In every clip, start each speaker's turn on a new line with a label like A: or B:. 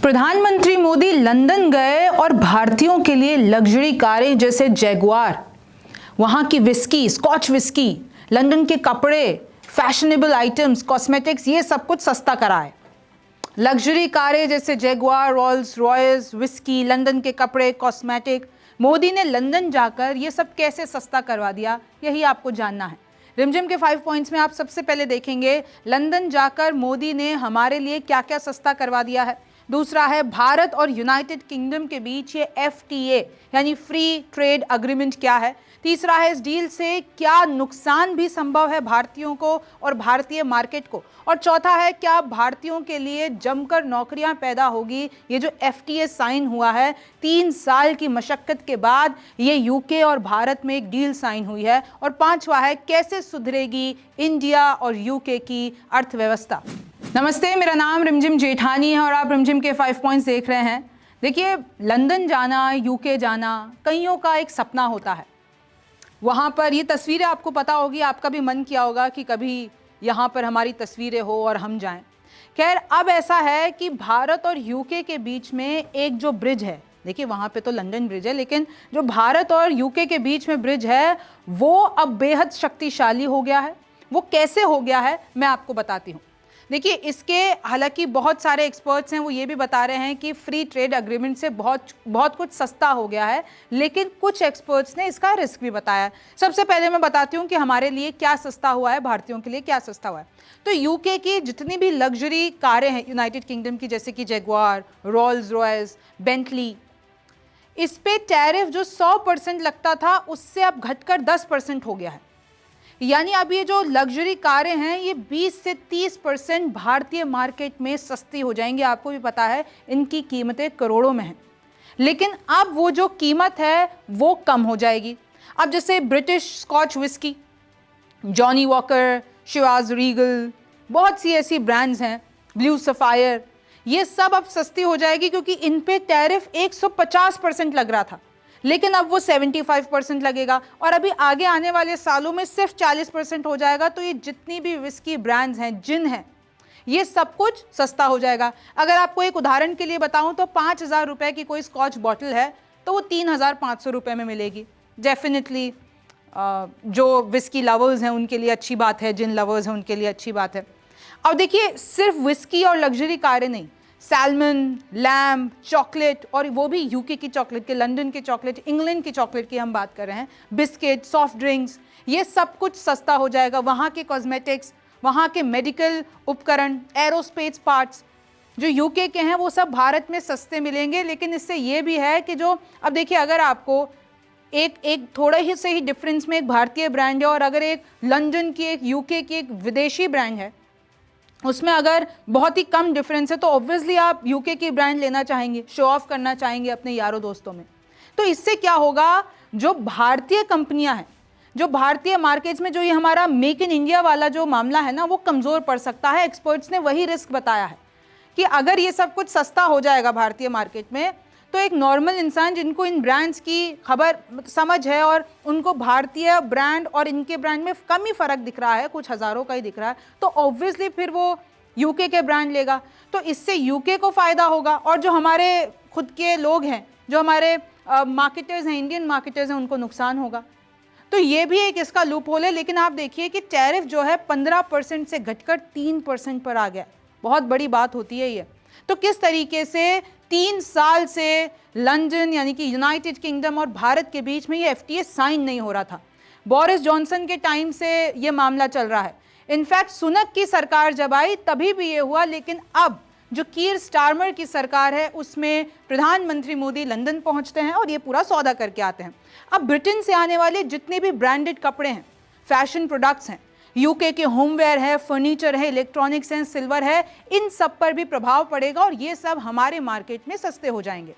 A: प्रधानमंत्री मोदी लंदन गए और भारतीयों के लिए लग्जरी कारें जैसे जैगुआर, वहां की विस्की, स्कॉच विस्की, लंदन के कपड़े, फैशनेबल आइटम्स, कॉस्मेटिक्स, ये सब कुछ सस्ता कराए। लग्जरी कारें जैसे Jaguar, Rolls Royce, whisky, London के कपड़े, कॉस्मेटिक, मोदी ने लंदन जाकर ये सब कैसे सस्ता करवा दिया, यही आपको जानना है। रिमझिम के 5 पॉइंट्स में आप सबसे पहले देखेंगे लंदन जाकर मोदी ने हमारे लिए क्या क्या सस्ता करवा दिया है। दूसरा है भारत और यूनाइटेड किंगडम के बीच ये FTA यानी फ्री ट्रेड अग्रीमेंट क्या है। तीसरा है इस डील से क्या नुकसान भी संभव है भारतीयों को और भारतीय मार्केट को। और चौथा है क्या भारतीयों के लिए जमकर नौकरियां पैदा होगी। ये जो FTA साइन हुआ है 3 साल की मशक्कत के बाद ये UK और भारत में एक डील साइन हुई है। और पांचवा है कैसे सुधरेगी इंडिया और UK की अर्थव्यवस्था। नमस्ते, मेरा नाम रिमझिम जेठानी है और आप रिमझिम के 5 पॉइंट्स देख रहे हैं। देखिए, लंदन जाना, UK जाना कईयों का एक सपना होता है। वहाँ पर ये तस्वीरें आपको पता होगी, आपका भी मन किया होगा कि कभी यहाँ पर हमारी तस्वीरें हो और हम जाएं। खैर, अब ऐसा है कि भारत और UK के बीच में एक जो ब्रिज है, देखिए वहाँ पे तो लंदन ब्रिज है, लेकिन जो भारत और UK के बीच में ब्रिज है वो अब बेहद शक्तिशाली हो गया है। वो कैसे हो गया है मैं आपको बताती हूँ। देखिए, इसके हालांकि बहुत सारे एक्सपर्ट्स हैं वो ये भी बता रहे हैं कि फ्री ट्रेड अग्रीमेंट से बहुत कुछ सस्ता हो गया है, लेकिन कुछ एक्सपर्ट्स ने इसका रिस्क भी बताया है। सबसे पहले मैं बताती हूँ कि हमारे लिए क्या सस्ता हुआ है, भारतीयों के लिए क्या सस्ता हुआ है। तो UK की जितनी भी लग्जरी कारें हैं यूनाइटेड किंगडम की, जैसे कि जैगुआर, रोल्स रॉयस, बेंटली, इस पे टैरिफ जो 100% लगता था उससे अब घटकर 10% हो गया है। यानी अब ये जो लग्जरी कारें हैं ये 20 से 30% भारतीय मार्केट में सस्ती हो जाएंगी। आपको भी पता है इनकी कीमतें करोड़ों में हैं, लेकिन अब वो जो कीमत है वो कम हो जाएगी। अब जैसे British Scotch whisky, Johnnie Walker, Chivas Regal, बहुत सी ऐसी ब्रांड्स हैं, ब्लू सफायर, ये सब अब सस्ती हो जाएगी क्योंकि इन पे टैरिफ 150% लग रहा था, लेकिन अब वो 75% लगेगा और अभी आगे आने वाले सालों में सिर्फ 40% हो जाएगा। तो ये जितनी भी विस्की ब्रांड्स हैं, जिन हैं, ये सब कुछ सस्ता हो जाएगा। अगर आपको एक उदाहरण के लिए बताऊं तो 5,000 रुपए की कोई स्कॉच बॉटल है तो वो 3,500 रुपये में मिलेगी। डेफिनेटली जो विस्की लवर्स हैं उनके लिए अच्छी बात है, जिन लवर्स हैं उनके लिए अच्छी बात है। अब देखिए, सिर्फ विस्की और लग्जरी कारें नहीं, सैल्मन, लैम्ब, चॉकलेट, और वो भी UK की चॉकलेट के, लंदन की चॉकलेट, इंग्लैंड की चॉकलेट की हम बात कर रहे हैं, बिस्किट, सॉफ्ट ड्रिंक्स, ये सब कुछ सस्ता हो जाएगा। वहाँ के कॉस्मेटिक्स, वहाँ के मेडिकल उपकरण, एरोस्पेस पार्ट्स जो UK के हैं वो सब भारत में सस्ते मिलेंगे। लेकिन इससे ये भी है कि जो अब देखिए, अगर आपको एक थोड़ा ही से ही डिफरेंस में एक भारतीय ब्रांड है और अगर एक लंदन की, एक UK की, एक विदेशी ब्रांड है, उसमें अगर बहुत ही कम डिफरेंस है तो ऑब्वियसली आप UK की ब्रांड लेना चाहेंगे, शो ऑफ करना चाहेंगे अपने यारों दोस्तों में। तो इससे क्या होगा, जो भारतीय कंपनियां हैं, जो भारतीय मार्केट्स में जो ये हमारा मेक इन इंडिया वाला जो मामला है ना, वो कमज़ोर पड़ सकता है। एक्सपर्ट्स ने वही रिस्क बताया है कि अगर ये सब कुछ सस्ता हो जाएगा भारतीय मार्केट में तो एक नॉर्मल इंसान जिनको इन ब्रांड्स की खबर समझ है और उनको भारतीय ब्रांड और इनके ब्रांड में कम ही फ़र्क दिख रहा है, कुछ हज़ारों का ही दिख रहा है, तो ऑब्वियसली फिर वो UK के ब्रांड लेगा। तो इससे UK को फ़ायदा होगा और जो हमारे खुद के लोग हैं, जो हमारे मार्केटर्स हैं, इंडियन मार्केटर्स हैं, उनको नुकसान होगा। तो ये भी एक इसका लूप होल है। लेकिन आप देखिए कि टैरिफ जो है 15% से घटकर 3% पर आ गया। बहुत बड़ी बात होती है ये। तो किस तरीके से 3 साल से लंदन यानी कि यूनाइटेड किंगडम और भारत के बीच में ये FTA साइन नहीं हो रहा था। बोरिस जॉनसन के टाइम से ये मामला चल रहा है। इनफैक्ट सुनक की सरकार जब आई तभी भी ये हुआ, लेकिन अब जो कीर स्टारमर की सरकार है उसमें प्रधानमंत्री मोदी लंदन पहुंचते हैं और ये पूरा सौदा करके आते हैं। अब ब्रिटेन से आने वाले जितने भी ब्रांडेड कपड़े हैं, फैशन प्रोडक्ट्स हैं, UK के होमवेयर है, फर्नीचर है, इलेक्ट्रॉनिक्स है, सिल्वर है, इन सब पर भी प्रभाव पड़ेगा और ये सब हमारे मार्केट में सस्ते हो जाएंगे।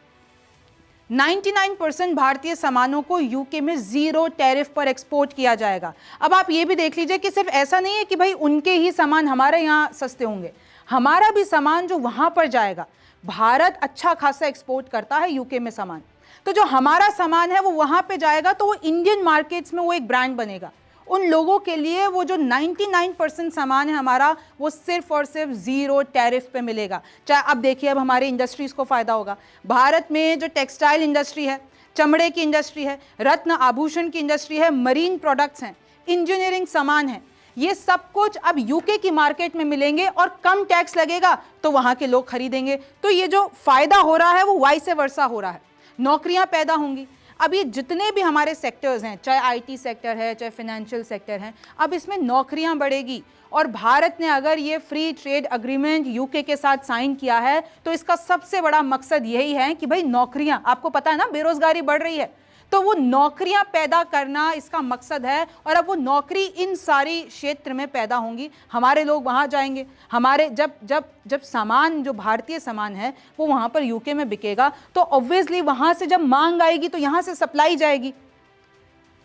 A: 99% भारतीय सामानों को UK में 0 टैरिफ पर एक्सपोर्ट किया जाएगा। अब आप ये भी देख लीजिए कि सिर्फ ऐसा नहीं है कि भाई उनके ही सामान हमारे यहाँ सस्ते होंगे, हमारा भी सामान जो वहाँ पर जाएगा, भारत अच्छा खासा एक्सपोर्ट करता है UK में सामान, तो जो हमारा सामान है वो वहाँ पे जाएगा तो वो इंडियन मार्केट्स में वो एक ब्रांड बनेगा उन लोगों के लिए वो जो 99% सामान है हमारा, वो सिर्फ और सिर्फ जीरो टैरिफ पे मिलेगा। चाहे अब देखिए, अब हमारी इंडस्ट्रीज को फायदा होगा। भारत में जो टेक्सटाइल इंडस्ट्री है, चमड़े की इंडस्ट्री है, रत्न आभूषण की इंडस्ट्री है, मरीन प्रोडक्ट्स हैं, इंजीनियरिंग सामान है, ये सब कुछ अब यूके की मार्केट में मिलेंगे और कम टैक्स लगेगा तो वहां के लोग खरीदेंगे। तो ये जो फायदा हो रहा है वो वाइस वर्सा हो रहा है, नौकरियां पैदा होंगी। अब ये जितने भी हमारे सेक्टर्स हैं, चाहे आईटी सेक्टर है, चाहे फाइनेंशियल सेक्टर है, अब इसमें नौकरियां बढ़ेगी। और भारत ने अगर ये फ्री ट्रेड अग्रीमेंट यूके के साथ साइन किया है तो इसका सबसे बड़ा मकसद यही है कि भाई नौकरियां, आपको पता है ना बेरोजगारी बढ़ रही है, तो वो नौकरियां पैदा करना इसका मकसद है। और अब वो नौकरी इन सारी क्षेत्र में पैदा होंगी, हमारे लोग वहां जाएंगे, हमारे जब जब जब सामान, जो भारतीय सामान है वो वहां पर यूके में बिकेगा तो ऑब्वियसली वहां से जब मांग आएगी तो यहां से सप्लाई जाएगी,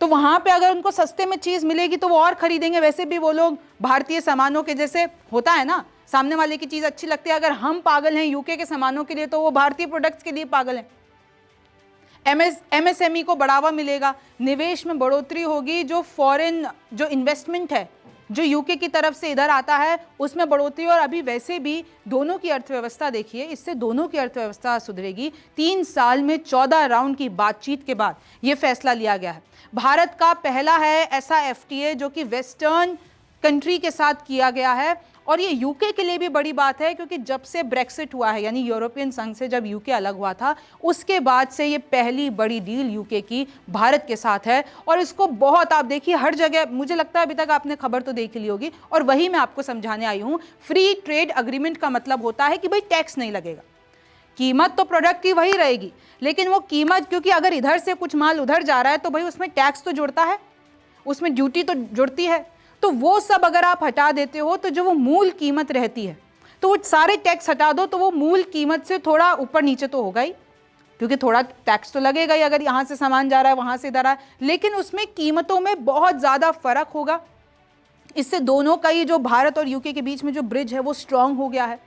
A: तो वहां पे अगर उनको सस्ते में चीज मिलेगी तो वो और खरीदेंगे। वैसे भी वो लोग भारतीय सामानों के, जैसे होता है ना, सामने वाले की चीज अच्छी लगती है, अगर हम पागल हैं यूके के सामानों के लिए तो वो भारतीय प्रोडक्ट्स के लिए पागल हैं। एमएसएमई को बढ़ावा मिलेगा, निवेश में बढ़ोतरी होगी, जो फॉरेन जो इन्वेस्टमेंट है जो यूके की तरफ से इधर आता है उसमें बढ़ोतरी। और अभी वैसे भी दोनों की अर्थव्यवस्था देखिए, इससे दोनों की अर्थव्यवस्था सुधरेगी। 3 साल में 14 राउंड की बातचीत के बाद यह फैसला लिया गया है। भारत का पहला है ऐसा एफटीए जो कि वेस्टर्न कंट्री के साथ किया गया है। और ये यूके के लिए भी बड़ी बात है क्योंकि जब से ब्रेक्सिट हुआ है, यानी यूरोपियन संघ से जब यूके अलग हुआ था, उसके बाद से ये पहली बड़ी डील यूके की भारत के साथ है। और इसको बहुत, आप देखिए हर जगह, मुझे लगता है अभी तक आपने खबर तो देख ली होगी, और वही मैं आपको समझाने आई हूं। फ्री ट्रेड अग्रीमेंट का मतलब होता है कि भाई टैक्स नहीं लगेगा, कीमत तो प्रोडक्ट की वही रहेगी, लेकिन वो कीमत, क्योंकि अगर इधर से कुछ माल उधर जा रहा है तो भाई उसमें टैक्स तो जुड़ता है, उसमें ड्यूटी तो जुड़ती है, तो वो सब अगर आप हटा देते हो तो जो वो मूल कीमत रहती है, तो वो सारे टैक्स हटा दो तो वो मूल कीमत से थोड़ा ऊपर नीचे तो होगा ही, क्योंकि थोड़ा टैक्स तो लगेगा ही अगर यहाँ से सामान जा रहा है वहाँ से इधर आ, लेकिन उसमें कीमतों में बहुत ज़्यादा फर्क होगा। इससे दोनों का ही जो भारत और यूके के बीच में जो ब्रिज है वो स्ट्रांग हो गया है।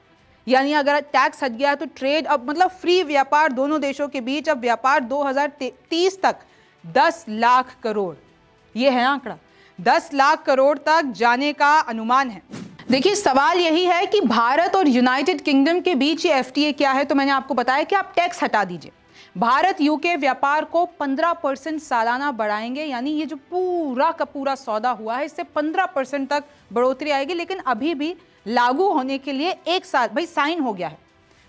A: यानी अगर टैक्स हट गया तो ट्रेड, अब मतलब फ्री व्यापार दोनों देशों के बीच, अब व्यापार 2030 तक 10 लाख करोड़, ये है आंकड़ा, 10 लाख करोड़ तक जाने का अनुमान है। देखिए सवाल यही है कि भारत और यूनाइटेड किंगडम के बीच ये एफटीए क्या है, तो मैंने आपको बताया कि आप टैक्स हटा दीजिए। भारत यूके व्यापार को 15% सालाना बढ़ाएंगे, यानी ये जो पूरा का पूरा सौदा हुआ है इससे 15% तक बढ़ोतरी आएगी। लेकिन अभी भी लागू होने के लिए 1 साल, भाई साइन हो गया है,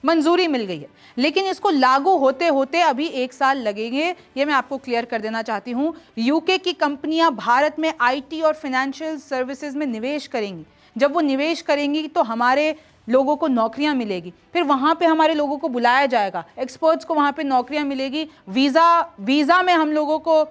A: मंजूरी मिल गई है, लेकिन इसको लागू होते होते अभी 1 साल लगेंगे। ये मैं आपको क्लियर कर देना चाहती हूँ। यूके की कंपनियां भारत में आईटी और फाइनेंशियल सर्विसेज में निवेश करेंगी। जब वो निवेश करेंगी तो हमारे लोगों को नौकरियां मिलेगी, फिर वहां पे हमारे लोगों को बुलाया जाएगा, एक्सपर्ट्स को वहां पे नौकरियां मिलेगी, वीज़ा में हम लोगों को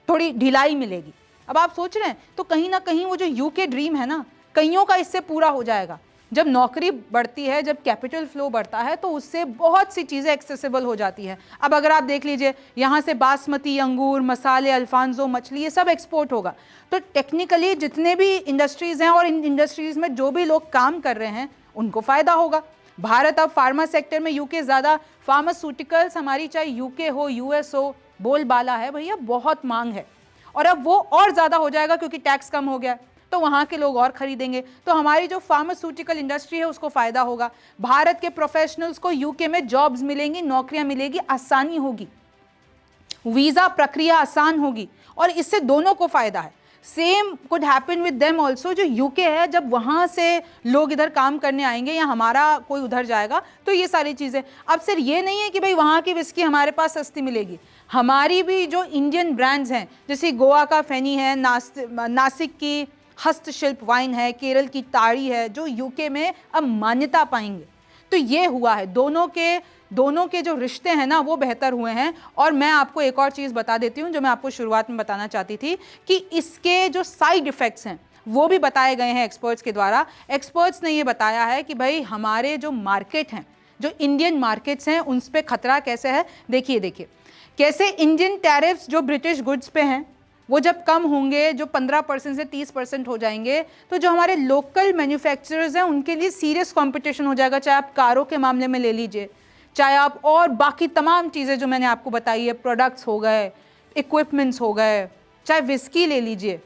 A: थोड़ी ढिलाई मिलेगी। अब आप सोच रहे हैं, तो कहीं ना कहीं वो जो यूके ड्रीम है ना, कईयों का इससे पूरा हो जाएगा। जब नौकरी बढ़ती है, जब कैपिटल फ्लो बढ़ता है तो उससे बहुत सी चीज़ें एक्सेसिबल हो जाती है। अब अगर आप देख लीजिए, यहाँ से बासमती, अंगूर, मसाले, अल्फांसो, मछली, ये सब एक्सपोर्ट होगा। तो टेक्निकली जितने भी इंडस्ट्रीज़ हैं और इन इंडस्ट्रीज़ में जो भी लोग काम कर रहे हैं उनको फ़ायदा होगा। भारत अब फार्मा सेक्टर में यूके ज़्यादा, फार्मास्यूटिकल्स हमारी चाहे यूके हो यूएस हो, बोलबाला है भैया, बहुत मांग है। और अब वो और ज़्यादा हो जाएगा क्योंकि टैक्स कम हो गया, तो वहाँ के लोग और खरीदेंगे, तो हमारी जो फार्मास्यूटिकल इंडस्ट्री है उसको फ़ायदा होगा। भारत के प्रोफेशनल्स को यूके में जॉब्स मिलेंगी, नौकरियाँ मिलेगी, आसानी होगी, वीज़ा प्रक्रिया आसान होगी, और इससे दोनों को फ़ायदा है। Same could happen with them also, जो यूके है, जब वहाँ से लोग इधर काम करने आएंगे या हमारा कोई उधर जाएगा तो ये सारी चीज़ें। अब सिर्फ ये नहीं है कि भाई वहाँ की विस्की हमारे पास सस्ती मिलेगी, हमारी भी जो इंडियन ब्रांड्स हैं, जैसे गोवा का फेनी है, नासिक की हस्तशिल्प वाइन है, केरल की ताड़ी है, जो यूके में अब मान्यता पाएंगे। तो ये हुआ है, दोनों के जो रिश्ते हैं ना वो बेहतर हुए हैं। और मैं आपको एक और चीज़ बता देती हूँ जो मैं आपको शुरुआत में बताना चाहती थी, कि इसके जो साइड इफ़ेक्ट्स हैं वो भी बताए गए हैं एक्सपर्ट्स के द्वारा। एक्सपर्ट्स ने ये बताया है कि भाई हमारे जो मार्केट हैं, जो इंडियन मार्केट्स हैं, उन पर खतरा कैसे है। देखिए कैसे इंडियन टैरिफ्स जो ब्रिटिश गुड्स पे हैं वो जब कम होंगे, जो 15% से 30% हो जाएंगे, तो जो हमारे लोकल मैन्युफैक्चरर्स हैं उनके लिए सीरियस कंपटीशन हो जाएगा। चाहे आप कारों के मामले में ले लीजिए, चाहे आप और बाकी तमाम चीज़ें जो मैंने आपको बताई है, प्रोडक्ट्स हो गए, इक्विपमेंट्स हो गए, चाहे विस्की ले लीजिए,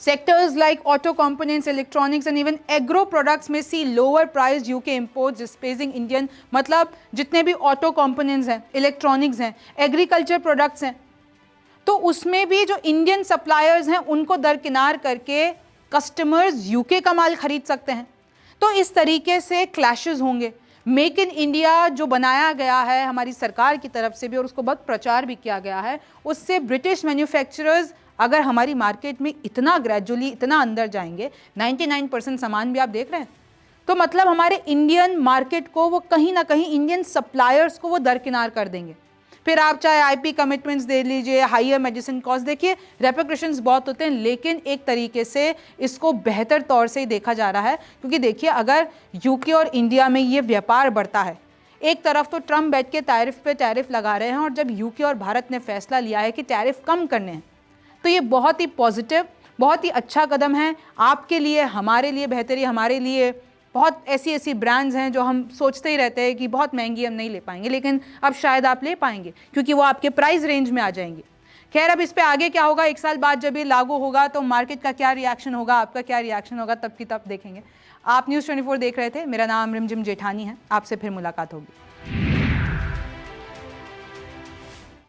A: Sectors like auto components, electronics and even agro products may see lower priced UK imports displacing Indian, मतलब जितने भी auto components हैं, electronics हैं, agriculture products हैं, तो उसमें भी जो इंडियन सप्लायर्स हैं उनको दरकिनार करके कस्टमर्स यूके का माल खरीद सकते हैं। तो इस तरीके से क्लैशेस होंगे। मेक इन इंडिया जो बनाया गया है हमारी सरकार की तरफ से भी और उसको बहुत प्रचार भी किया गया है, उससे ब्रिटिश मैन्युफैक्चरर्स अगर हमारी मार्केट में इतना ग्रेजुअली इतना अंदर जाएंगे, 99% सामान भी आप देख रहे हैं, तो मतलब हमारे इंडियन मार्केट को वो कहीं ना कहीं इंडियन सप्लायर्स को वो दरकिनार कर देंगे। फिर आप चाहे आईपी कमिटमेंट्स दे लीजिए, हायर मेडिसिन कॉस्ट, देखिए रेपरकशंस बहुत होते हैं, लेकिन एक तरीके से इसको बेहतर तौर से ही देखा जा रहा है। क्योंकि देखिए अगर यूके और इंडिया में ये व्यापार बढ़ता है, एक तरफ तो ट्रम्प बैठ के टैरिफ पे टैरिफ लगा रहे हैं और जब यूके और भारत ने फैसला लिया है कि टैरिफ कम करने हैं, तो ये बहुत ही पॉजिटिव, बहुत ही अच्छा कदम है आपके लिए, हमारे लिए बेहतरी, हमारे लिए बहुत ऐसी ऐसी ब्रांड्स हैं जो हम सोचते ही रहते हैं कि बहुत महंगी हम नहीं ले पाएंगे, लेकिन अब शायद आप ले पाएंगे क्योंकि वो आपके प्राइस रेंज में आ जाएंगी। खैर अब इस पे आगे क्या होगा, एक साल बाद जब ये लागू होगा तो मार्केट का क्या रिएक्शन होगा, आपका क्या रिएक्शन होगा, तब की तब देखेंगे। आप न्यूज़ 24 देख रहे थे, मेरा नाम रिमझिम जेठानी है, आपसे फिर मुलाकात होगी।